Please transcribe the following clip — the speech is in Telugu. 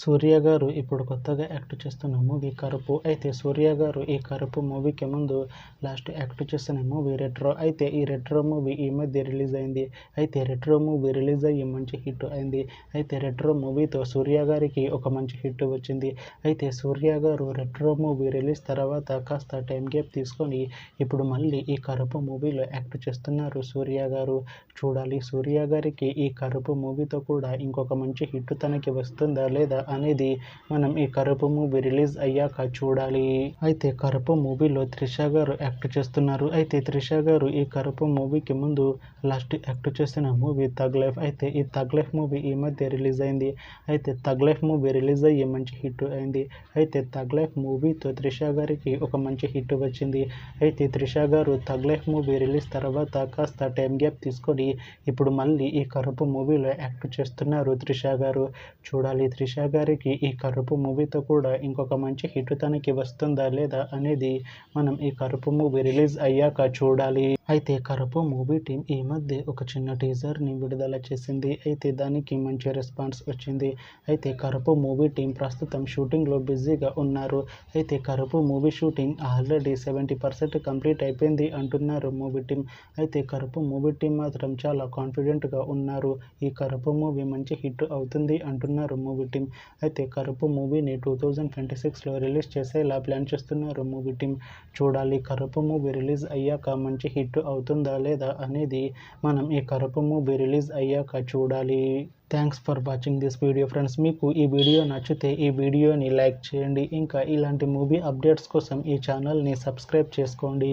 సూర్య గారు ఇప్పుడు కొత్తగా యాక్ట్ చేస్తున్న మూవీ కరుపు. అయితే సూర్య గారు ఈ కరుపు మూవీకి ముందు లాస్ట్ యాక్ట్ చేస్తున్న మూవీ రెట్రో. అయితే ఈ రెట్రో మూవీ ఈ మధ్య రిలీజ్ అయింది. అయితే రెట్రో మూవీ రిలీజ్ అయ్యి మంచి హిట్ అయింది. అయితే రెట్రో మూవీతో సూర్య గారికి ఒక మంచి హిట్ వచ్చింది. అయితే సూర్య గారు రెట్రో మూవీ రిలీజ్ తర్వాత కాస్త టైం గ్యాప్ తీసుకొని ఇప్పుడు మళ్ళీ ఈ కరుపు మూవీలో యాక్ట్ చేస్తున్నారు సూర్య గారు. చూడాలి సూర్య గారికి ఈ కరుపు మూవీతో కూడా ఇంకొక మంచి హిట్ తనకి వస్తుందా లేదా అనేది మనం ఈ కరుపు మూవీ రిలీజ్ అయ్యాక చూడాలి. అయితే కరుపు మూవీలో త్రిష గారు యాక్ట్ చేస్తున్నారు. అయితే త్రిష గారు ఈ కరుపు మూవీకి ముందు లాస్ట్ యాక్ట్ చేసిన మూవీ థగ్ లైఫ్. అయితే ఈ థగ్ లైఫ్ మూవీ ఈ మధ్య రిలీజ్ అయింది. అయితే థగ్ లైఫ్ మూవీ రిలీజ్ అయ్యి మంచి హిట్ అయింది. అయితే థగ్ లైఫ్ మూవీతో త్రిష గారికి ఒక మంచి హిట్ వచ్చింది. అయితే త్రిష గారు థగ్ లైఫ్ మూవీ రిలీజ్ తర్వాత కాస్త టైం గ్యాప్ తీసుకొని ఇప్పుడు మళ్ళీ ఈ కరుపు మూవీలో యాక్ట్ చేస్తున్నారు త్రిష గారు. చూడాలి త్రిష గారికి ఈ కరుపు మూవీతో కూడా ఇంకొక మంచి హిట్ తనకి వస్తుందా లేదా అనేది మనం ఈ కరుపు మూవీ రిలీజ్ అయ్యాక చూడాలి. అయితే కరుపు మూవీ టీం ఈ మధ్య ఒక చిన్న టీజర్ని విడుదల చేసింది. అయితే దానికి మంచి రెస్పాన్స్ వచ్చింది. అయితే కరుపు మూవీ టీం ప్రస్తుతం షూటింగ్లో బిజీగా ఉన్నారు. అయితే కరుపు మూవీ షూటింగ్ ఆల్రెడీ 70% కంప్లీట్ అయిపోయింది అంటున్నారు మూవీ టీం. అయితే కరుపు మూవీ టీం మాత్రం చాలా కాన్ఫిడెంట్గా ఉన్నారు. ఈ కరుపు మూవీ మంచి హిట్ అవుతుంది అంటున్నారు మూవీ టీం. అయితే కరుపు మూవీని 2026లో రిలీజ్ చేసేలా ప్లాన్ చేస్తున్నారు మూవీ టీం. చూడాలి కరుపు మూవీ రిలీజ్ అయ్యాక మంచి హిట్ అవుతుందా లేదా అనేది మనం ఈ కరుపు మూవీ రిలీజ్ అయ్యాక చూడాలి. Thanks for watching this video friends. మీకు ఈ వీడియో నచ్చితే ఈ వీడియోని లైక్ చేయండి. ఇంకా ఇలాంటి మూవీ అప్డేట్స్ కోసం ఈ ఛానల్ని సబ్స్క్రైబ్ చేసుకోండి.